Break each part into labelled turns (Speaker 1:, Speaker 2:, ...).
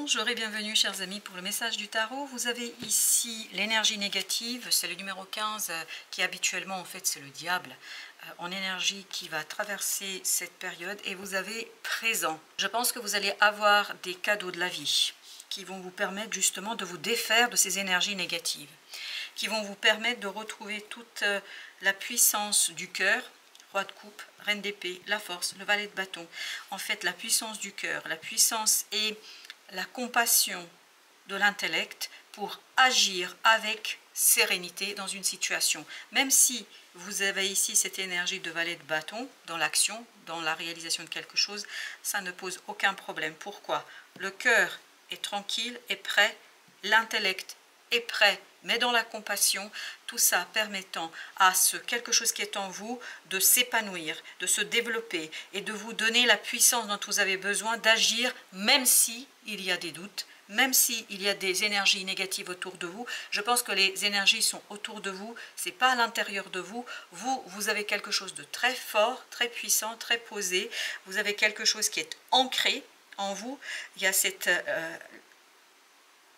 Speaker 1: Bonjour et bienvenue chers amis pour le message du tarot. Vous avez ici l'énergie négative, c'est le numéro 15 qui habituellement en fait c'est le diable en énergie qui va traverser cette période, et vous avez présent. Je pense que vous allez avoir des cadeaux de la vie qui vont vous permettre justement de vous défaire de ces énergies négatives, qui vont vous permettre de retrouver toute la puissance du cœur. Roi de coupe, reine d'épée, la force, le valet de bâton. En fait, la puissance du cœur, la puissance et la compassion de l'intellect pour agir avec sérénité dans une situation. Même si vous avez ici cette énergie de valet de bâton dans l'action, dans la réalisation de quelque chose, ça ne pose aucun problème. Pourquoi? Le cœur est tranquille, est prêt, l'intellect est prêt, mais dans la compassion, tout ça permettant à ce quelque chose qui est en vous de s'épanouir, de se développer et de vous donner la puissance dont vous avez besoin d'agir, même si il y a des doutes, même s'il y a des énergies négatives autour de vous. Je pense que les énergies sont autour de vous, c'est pas à l'intérieur de vous. Vous avez quelque chose de très fort, très puissant, très posé. Vous avez quelque chose qui est ancré en vous. Il y a cette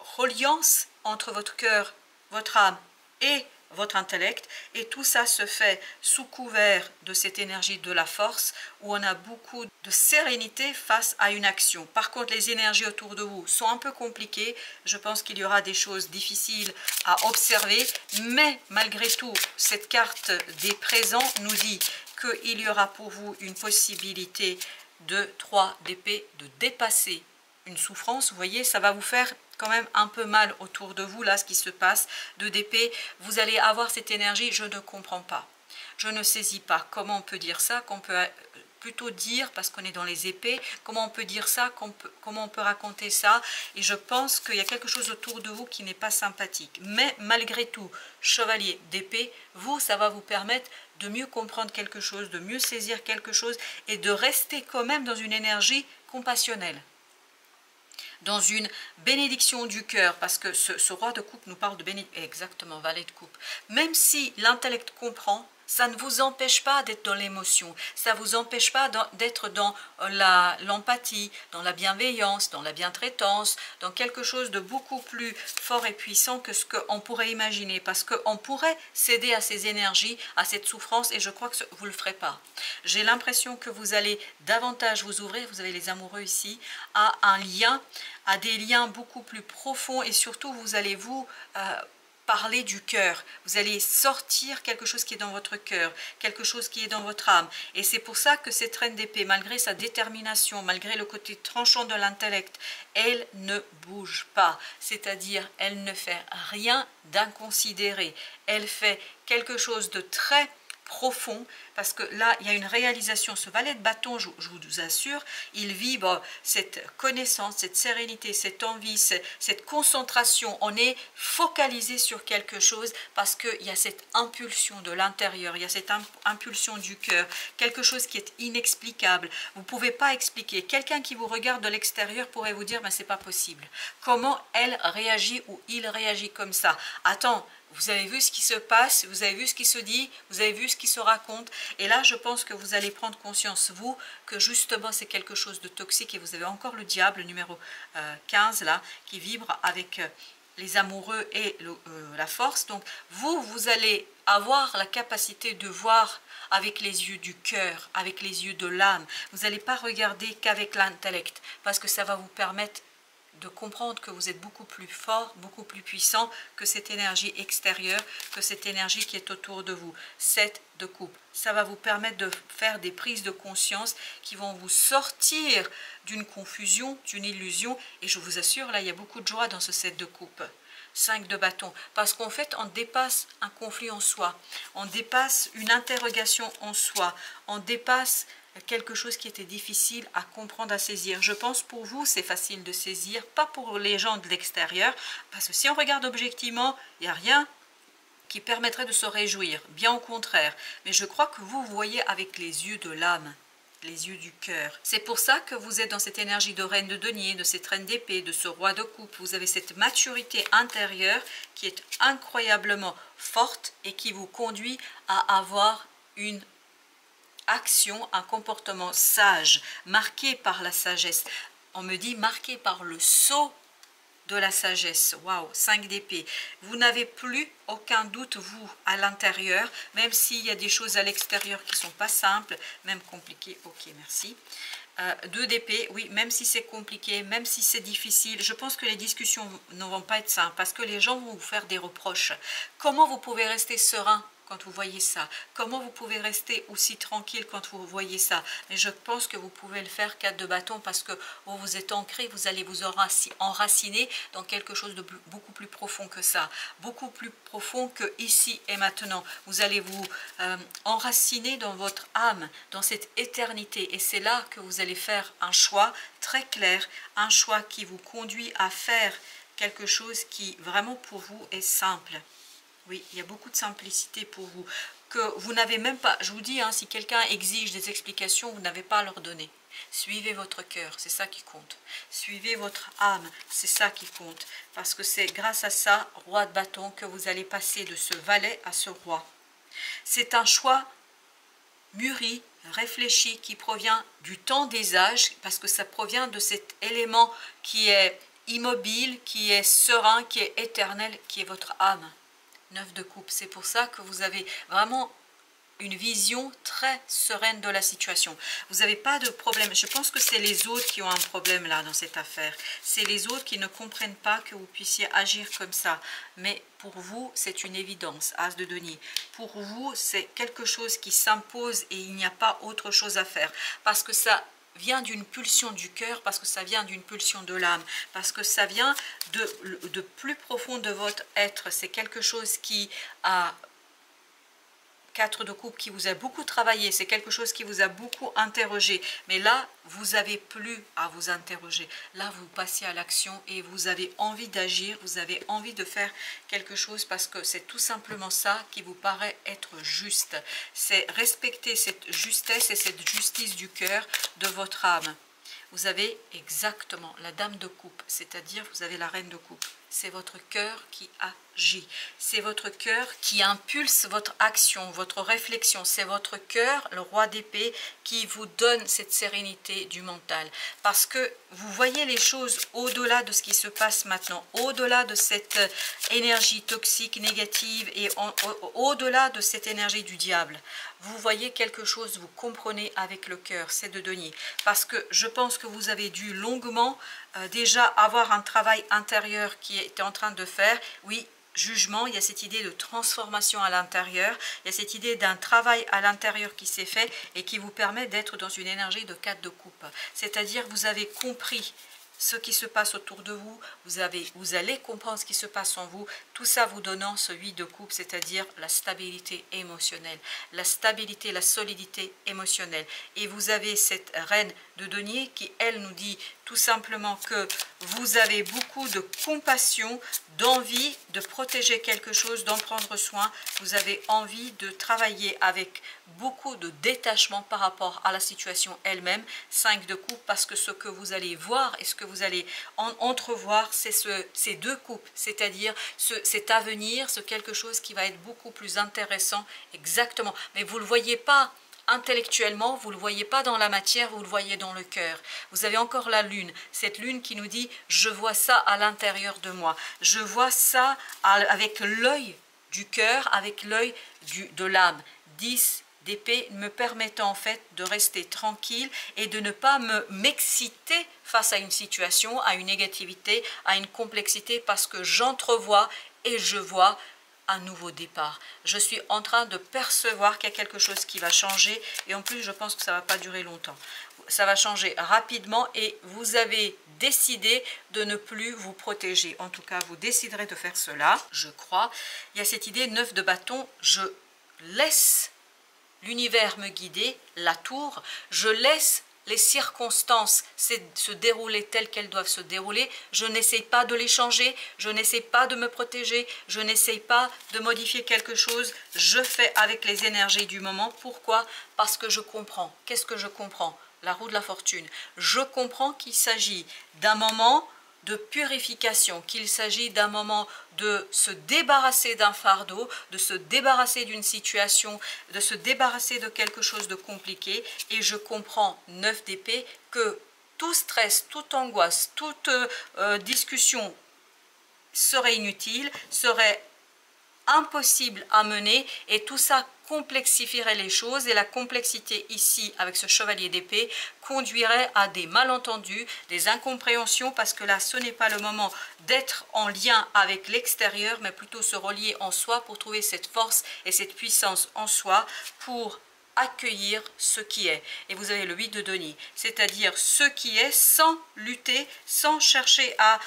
Speaker 1: reliance entre votre cœur, votre âme et votre intellect, et tout ça se fait sous couvert de cette énergie de la force, où on a beaucoup de sérénité face à une action. Par contre, les énergies autour de vous sont un peu compliquées. Je pense qu'il y aura des choses difficiles à observer, mais malgré tout, cette carte des présents nous dit qu'il y aura pour vous une possibilité de 3 d'épée, de dépasser une souffrance. Vous voyez, ça va vous faire quand même un peu mal autour de vous, là, ce qui se passe, de d'épée. Vous allez avoir cette énergie, je ne comprends pas, je ne saisis pas. Comment on peut dire ça, qu'on peut plutôt dire, parce qu'on est dans les épées, comment on peut dire ça, comment on peut raconter ça. Et je pense qu'il y a quelque chose autour de vous qui n'est pas sympathique. Mais malgré tout, chevalier d'épée, vous, ça va vous permettre de mieux comprendre quelque chose, de mieux saisir quelque chose, et de rester quand même dans une énergie compassionnelle, dans une bénédiction du cœur, parce que ce roi de coupe nous parle de bénédiction, exactement, valet de coupe. Même si l'intellect comprend, ça ne vous empêche pas d'être dans l'émotion, ça ne vous empêche pas d'être dans l'empathie, dans la bienveillance, dans la bientraitance, dans quelque chose de beaucoup plus fort et puissant que ce qu'on pourrait imaginer, parce qu'on pourrait céder à ces énergies, à cette souffrance, et je crois que vous ne le ferez pas. J'ai l'impression que vous allez davantage vous ouvrir, vous avez les amoureux ici, à un lien, à des liens beaucoup plus profonds, et surtout vous allez vous parler du cœur, vous allez sortir quelque chose qui est dans votre cœur, quelque chose qui est dans votre âme. Et c'est pour ça que cette reine d'épée, malgré sa détermination, malgré le côté tranchant de l'intellect, elle ne bouge pas, c'est-à-dire elle ne fait rien d'inconsidéré, elle fait quelque chose de très profond, parce que là il y a une réalisation. Ce valet de bâton, je vous assure, il vibre cette connaissance, cette sérénité, cette envie, cette concentration. On est focalisé sur quelque chose parce qu'il y a cette impulsion de l'intérieur, il y a cette impulsion du cœur, quelque chose qui est inexplicable. Vous ne pouvez pas expliquer. Quelqu'un qui vous regarde de l'extérieur pourrait vous dire, mais c'est pas possible. Comment elle réagit ou il réagit comme ça? Attends, vous avez vu ce qui se passe, vous avez vu ce qui se dit, vous avez vu ce qui se raconte. Et là, je pense que vous allez prendre conscience, vous, que justement, c'est quelque chose de toxique. Et vous avez encore le diable, numéro 15, là, qui vibre avec les amoureux et la force. Donc, vous allez avoir la capacité de voir avec les yeux du cœur, avec les yeux de l'âme. Vous n'allez pas regarder qu'avec l'intellect, parce que ça va vous permettre de comprendre que vous êtes beaucoup plus fort, beaucoup plus puissant que cette énergie extérieure, que cette énergie qui est autour de vous. 7 de coupe. Ça va vous permettre de faire des prises de conscience qui vont vous sortir d'une confusion, d'une illusion. Et je vous assure, là, il y a beaucoup de joie dans ce 7 de coupe. 5 de bâton, parce qu'en fait, on dépasse un conflit en soi, on dépasse une interrogation en soi, on dépasse quelque chose qui était difficile à comprendre, à saisir. Je pense pour vous, c'est facile de saisir, pas pour les gens de l'extérieur, parce que si on regarde objectivement, il n'y a rien qui permettrait de se réjouir, bien au contraire. Mais je crois que vous voyez avec les yeux de l'âme, les yeux du cœur. C'est pour ça que vous êtes dans cette énergie de reine de denier, de cette reine d'épée, de ce roi de coupe. Vous avez cette maturité intérieure qui est incroyablement forte et qui vous conduit à avoir une action, un comportement sage, marqué par la sagesse. on me dit marqué par le sceau de la sagesse. Waouh, 5 d'épée. Vous n'avez plus aucun doute, vous, à l'intérieur, même s'il y a des choses à l'extérieur qui ne sont pas simples, même compliquées. Ok, merci. 2 d'épée, oui, même si c'est compliqué, même si c'est difficile, je pense que les discussions ne vont pas être simples parce que les gens vont vous faire des reproches. Comment vous pouvez rester serein quand vous voyez ça? Comment vous pouvez rester aussi tranquille quand vous voyez ça? Mais je pense que vous pouvez le faire 4 de bâton parce que vous vous êtes ancré, vous allez vous enraciner dans quelque chose de beaucoup plus profond que ça, beaucoup plus profond que ici et maintenant. Vous allez vous enraciner dans votre âme, dans cette éternité, et c'est là que vous allez faire un choix très clair, un choix qui vous conduit à faire quelque chose qui vraiment pour vous est simple. Oui, il y a beaucoup de simplicité pour vous, que vous n'avez même pas, je vous dis, hein, si quelqu'un exige des explications, vous n'avez pas à leur donner. Suivez votre cœur, c'est ça qui compte. Suivez votre âme, c'est ça qui compte. Parce que c'est grâce à ça, roi de bâton, que vous allez passer de ce valet à ce roi. C'est un choix mûri, réfléchi, qui provient du temps des âges, parce que ça provient de cet élément qui est immobile, qui est serein, qui est éternel, qui est votre âme. 9 de coupe, c'est pour ça que vous avez vraiment une vision très sereine de la situation. Vous n'avez pas de problème. Je pense que c'est les autres qui ont un problème là dans cette affaire. C'est les autres qui ne comprennent pas que vous puissiez agir comme ça. Mais pour vous, c'est une évidence. As de denier. Pour vous, c'est quelque chose qui s'impose et il n'y a pas autre chose à faire. Parce que ça vient d'une pulsion du cœur, parce que ça vient d'une pulsion de l'âme, parce que ça vient de plus profond de votre être. C'est quelque chose qui a 4 de coupe, qui vous a beaucoup travaillé, c'est quelque chose qui vous a beaucoup interrogé, mais là vous n'avez plus à vous interroger, là vous passez à l'action et vous avez envie d'agir, vous avez envie de faire quelque chose parce que c'est tout simplement ça qui vous paraît être juste. C'est respecter cette justesse et cette justice du cœur de votre âme. Vous avez exactement la dame de coupe, c'est-à-dire vous avez la reine de coupe. C'est votre cœur qui agit. C'est votre cœur qui impulse votre action, votre réflexion. C'est votre cœur, le roi d'épée, qui vous donne cette sérénité du mental. Parce que vous voyez les choses au-delà de ce qui se passe maintenant, au-delà de cette énergie toxique, négative, et au-delà de cette énergie du diable. Vous voyez quelque chose, vous comprenez avec le cœur, c'est de denier. Parce que je pense que vous avez dû longuement déjà avoir un travail intérieur qui était en train de faire, oui, jugement, il y a cette idée de transformation à l'intérieur, il y a cette idée d'un travail à l'intérieur qui s'est fait et qui vous permet d'être dans une énergie de 4 de coupe. C'est-à-dire vous avez compris ce qui se passe autour de vous, vous allez comprendre ce qui se passe en vous, tout ça vous donnant ce 8 de coupe, c'est-à-dire la stabilité émotionnelle, la stabilité, la solidité émotionnelle. Et vous avez cette reine de denier qui, elle, nous dit tout simplement que vous avez beaucoup de compassion, d'envie de protéger quelque chose, d'en prendre soin. Vous avez envie de travailler avec beaucoup de détachement par rapport à la situation elle-même. 5 de coupe, parce que ce que vous allez voir et ce que vous allez entrevoir, c'est ces 2 coupes, c'est-à-dire cet avenir, ce quelque chose qui va être beaucoup plus intéressant, exactement. Mais vous ne le voyez pas intellectuellement, vous ne le voyez pas dans la matière, vous le voyez dans le cœur. Vous avez encore la lune, cette lune qui nous dit « je vois ça à l'intérieur de moi ». Je vois ça avec l'œil du cœur, avec l'œil de l'âme. 10 d'épée me permettant en fait de rester tranquille et de ne pas m'exciter face à une situation, à une négativité, à une complexité, parce que j'entrevois et je vois un nouveau départ. Je suis en train de percevoir qu'il y a quelque chose qui va changer et en plus je pense que ça ne va pas durer longtemps. Ça va changer rapidement et vous avez décidé de ne plus vous protéger. En tout cas, vous déciderez de faire cela, je crois. Il y a cette idée 9 de bâton, je laisse l'univers me guider, la tour, je laisse les circonstances se dérouler telles qu'elles doivent se dérouler, je n'essaye pas de les changer, je n'essaye pas de me protéger, je n'essaye pas de modifier quelque chose, je fais avec les énergies du moment. Pourquoi? Parce que je comprends. Qu'est-ce que je comprends? La roue de la fortune. Je comprends qu'il s'agit d'un moment de purification, qu'il s'agit d'un moment de se débarrasser d'un fardeau, de se débarrasser d'une situation, de se débarrasser de quelque chose de compliqué. Et je comprends, 9 d'épée, que tout stress, toute angoisse, toute discussion serait inutile, serait impossible à mener, et tout ça complexifierait les choses, et la complexité ici avec ce chevalier d'épée conduirait à des malentendus, des incompréhensions, parce que là ce n'est pas le moment d'être en lien avec l'extérieur, mais plutôt se relier en soi pour trouver cette force et cette puissance en soi pour accueillir ce qui est. Et vous avez le 8 de denier, c'est-à-dire ce qui est, sans lutter, sans chercher à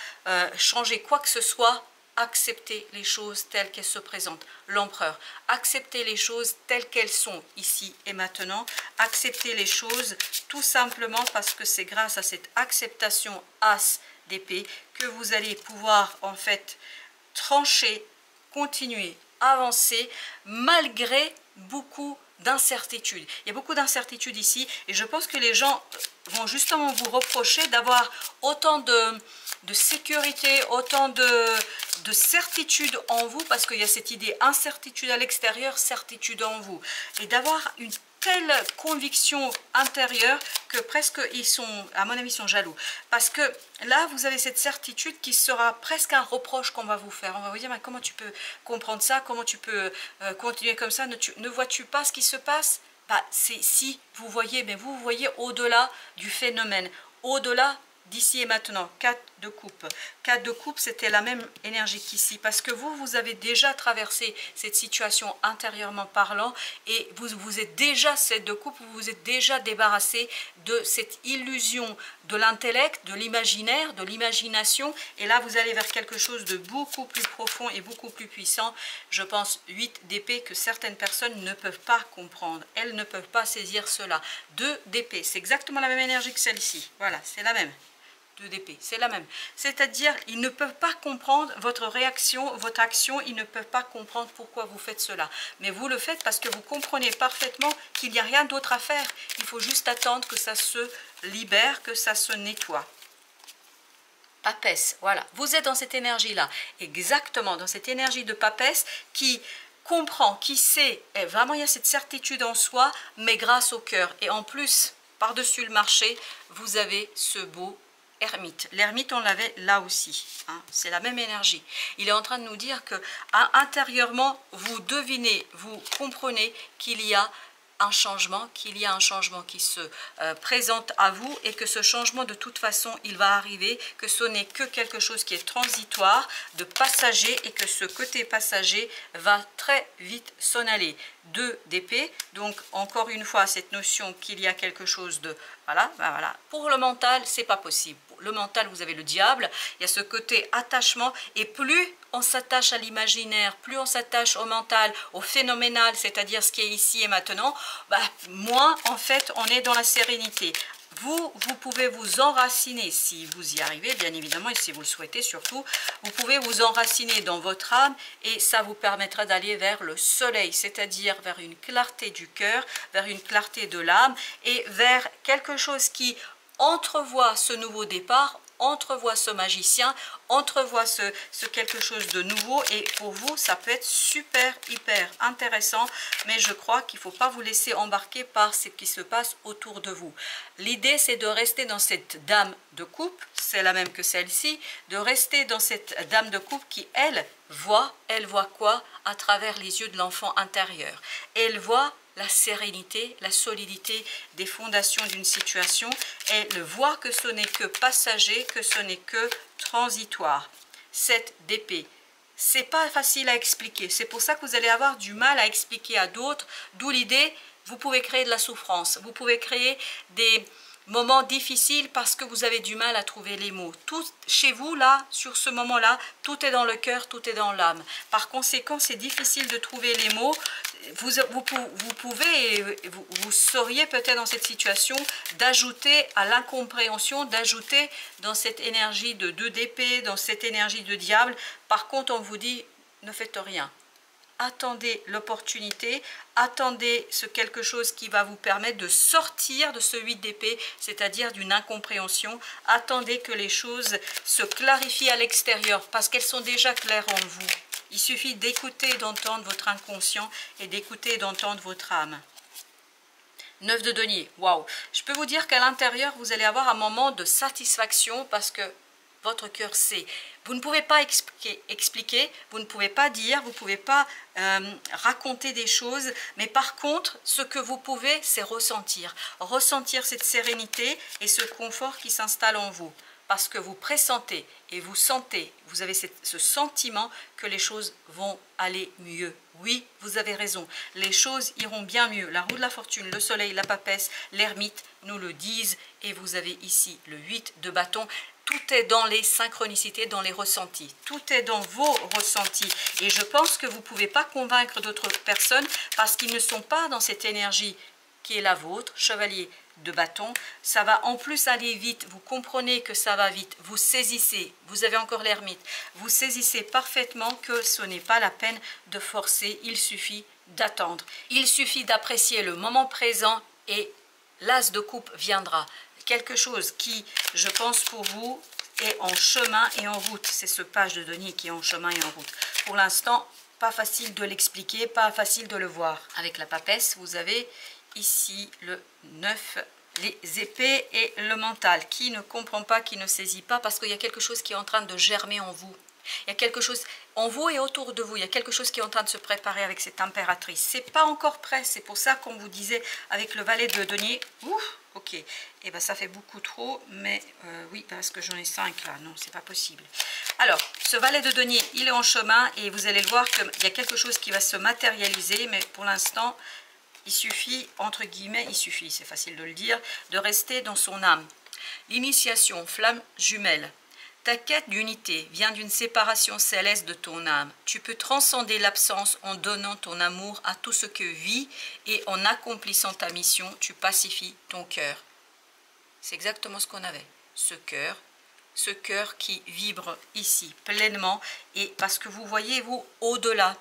Speaker 1: changer quoi que ce soit. Accepter les choses telles qu'elles se présentent. L'empereur, accepter les choses telles qu'elles sont ici et maintenant. Accepter les choses tout simplement parce que c'est grâce à cette acceptation as d'épée que vous allez pouvoir en fait trancher, continuer, avancer malgré beaucoup d'incertitudes. Il y a beaucoup d'incertitudes ici, et je pense que les gens vont justement vous reprocher d'avoir autant de sécurité, autant de certitude en vous, parce qu'il y a cette idée incertitude à l'extérieur, certitude en vous, et d'avoir une telle conviction intérieure que presque ils sont, à mon avis, ils sont jaloux, parce que là vous avez cette certitude qui sera presque un reproche qu'on va vous faire. On va vous dire, mais comment tu peux comprendre ça, comment tu peux continuer comme ça, ne vois-tu pas ce qui se passe? Bah, si vous voyez, mais vous voyez au-delà du phénomène, au-delà d'ici et maintenant. 4 de coupe. 4 de coupe, c'était la même énergie qu'ici, parce que vous avez déjà traversé cette situation intérieurement parlant, et vous êtes déjà, 7 de coupe, vous vous êtes déjà débarrassé de cette illusion de l'intellect, de l'imaginaire, de l'imagination, et là vous allez vers quelque chose de beaucoup plus profond et beaucoup plus puissant. Je pense 8 d'épée que certaines personnes ne peuvent pas comprendre, elles ne peuvent pas saisir cela. 2 d'épée, c'est exactement la même énergie que celle-ci, voilà, c'est la même. D'épée, c'est la même. C'est-à-dire, ils ne peuvent pas comprendre votre réaction, votre action, ils ne peuvent pas comprendre pourquoi vous faites cela. Mais vous le faites parce que vous comprenez parfaitement qu'il n'y a rien d'autre à faire. Il faut juste attendre que ça se libère, que ça se nettoie. Papesse, voilà. Vous êtes dans cette énergie-là, exactement, dans cette énergie de papesse qui comprend, qui sait, et vraiment il y a cette certitude en soi, mais grâce au cœur. Et en plus, par-dessus le marché, vous avez ce beau ermite. L'ermite, on l'avait là aussi, hein, c'est la même énergie. Il est en train de nous dire que intérieurement, vous devinez, vous comprenez qu'il y a un changement, qui se présente à vous, et que ce changement, de toute façon, il va arriver, que ce n'est que quelque chose qui est transitoire, de passager, et que ce côté passager va très vite s'en aller. 2 d'épée, donc encore une fois, cette notion qu'il y a quelque chose de... Voilà, ben voilà. Pour le mental, c'est pas possible. Pour le mental, vous avez le diable, il y a ce côté attachement, et plus on s'attache à l'imaginaire, plus on s'attache au mental, au phénoménal, c'est-à-dire ce qui est ici et maintenant, bah, moins en fait on est dans la sérénité. Vous pouvez vous enraciner, si vous y arrivez, bien évidemment, et si vous le souhaitez surtout, vous pouvez vous enraciner dans votre âme, et ça vous permettra d'aller vers le soleil, c'est-à-dire vers une clarté du cœur, vers une clarté de l'âme, et vers quelque chose qui entrevoit ce nouveau départ, entrevoit ce magicien, entrevoit ce quelque chose de nouveau, et pour vous ça peut être super hyper intéressant, mais je crois qu'il ne faut pas vous laisser embarquer par ce qui se passe autour de vous. L'idée, c'est de rester dans cette dame de coupe, c'est la même que celle-ci, de rester dans cette dame de coupe qui, elle voit quoi? À travers les yeux de l'enfant intérieur. Elle voit la sérénité, la solidité des fondations d'une situation. Elle voit que ce n'est que passager, que ce n'est que transitoire. 7 d'épée. C'est pas facile à expliquer. C'est pour ça que vous allez avoir du mal à expliquer à d'autres. D'où l'idée, vous pouvez créer de la souffrance. Vous pouvez créer des moments difficiles parce que vous avez du mal à trouver les mots. Tout chez vous, là, sur ce moment-là, tout est dans le cœur, tout est dans l'âme. Par conséquent, c'est difficile de trouver les mots. Vous seriez peut-être dans cette situation d'ajouter à l'incompréhension, d'ajouter dans cette énergie de 2 d'épée, dans cette énergie de diable. Par contre, on vous dit, ne faites rien. Attendez l'opportunité, attendez ce quelque chose qui va vous permettre de sortir de ce 8 d'épée, c'est-à-dire d'une incompréhension. Attendez que les choses se clarifient à l'extérieur, parce qu'elles sont déjà claires en vous. Il suffit d'écouter, d'entendre votre inconscient, et d'écouter et d'entendre votre âme. 9 de denier, waouh! Je peux vous dire qu'à l'intérieur, vous allez avoir un moment de satisfaction parce que votre cœur sait. Vous ne pouvez pas expliquer, vous ne pouvez pas dire, vous ne pouvez pas raconter des choses, mais par contre, ce que vous pouvez, c'est ressentir. Ressentir cette sérénité et ce confort qui s'installe en vous. Parce que vous pressentez et vous sentez, vous avez ce sentiment que les choses vont aller mieux. Oui, vous avez raison, les choses iront bien mieux. La roue de la fortune, le soleil, la papesse, l'ermite nous le disent. Et vous avez ici le 8 de bâton. Tout est dans les synchronicités, dans les ressentis. Tout est dans vos ressentis. Et je pense que vous ne pouvez pas convaincre d'autres personnes parce qu'ils ne sont pas dans cette énergie qui est la vôtre, chevalier de bâton. Ça va en plus aller vite. Vous comprenez que ça va vite. Vous saisissez. Vous avez encore l'ermite. Vous saisissez parfaitement que ce n'est pas la peine de forcer. Il suffit d'attendre. Il suffit d'apprécier le moment présent et l'as de coupe viendra. Quelque chose qui, je pense pour vous, est en chemin et en route. C'est ce page de denier qui est en chemin et en route. Pour l'instant, pas facile de l'expliquer, pas facile de le voir. Avec la papesse, vous avez ici le 9, les épées et le mental. Qui ne comprend pas, qui ne saisit pas, parce qu'il y a quelque chose qui est en train de germer en vous. Il y a quelque chose en vous et autour de vous. Il y a quelque chose qui est en train de se préparer avec cette impératrice. C'est pas encore prêt. C'est pour ça qu'on vous disait avec le valet de denier. Ouf, ok. Et ben ça fait beaucoup trop. Mais oui, parce que j'en ai 5 là. Non, c'est pas possible. Alors, ce valet de denier, il est en chemin et vous allez le voir qu'il y a quelque chose qui va se matérialiser. Mais pour l'instant, il suffit, entre guillemets, il suffit, c'est facile de le dire, de rester dans son âme. L'initiation, flamme jumelle. Ta quête d'unité vient d'une séparation céleste de ton âme. Tu peux transcender l'absence en donnant ton amour à tout ce que vit et en accomplissant ta mission, tu pacifies ton cœur. C'est exactement ce qu'on avait, ce cœur qui vibre ici pleinement et parce que vous voyez, vous, au-delà.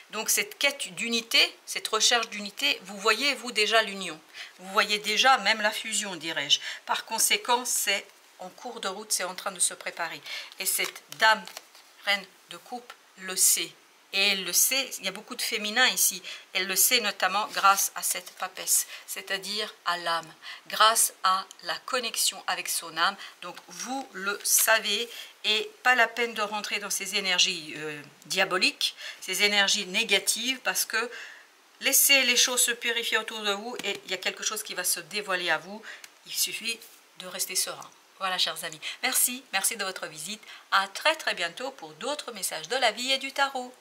Speaker 1: Donc cette quête d'unité, cette recherche d'unité, vous voyez, vous, déjà l'union. Vous voyez déjà même la fusion, dirais-je. Par conséquent, c'est en cours de route, c'est en train de se préparer. Et cette dame, reine de coupe, le sait. Et elle le sait, il y a beaucoup de féminin ici. Elle le sait notamment grâce à cette papesse, c'est-à-dire à l'âme, grâce à la connexion avec son âme. Donc vous le savez et pas la peine de rentrer dans ces énergies diaboliques, ces énergies négatives parce que laissez les choses se purifier autour de vous et il y a quelque chose qui va se dévoiler à vous. Il suffit de rester serein. Voilà, chers amis. Merci de votre visite. À très bientôt pour d'autres messages de la vie et du tarot.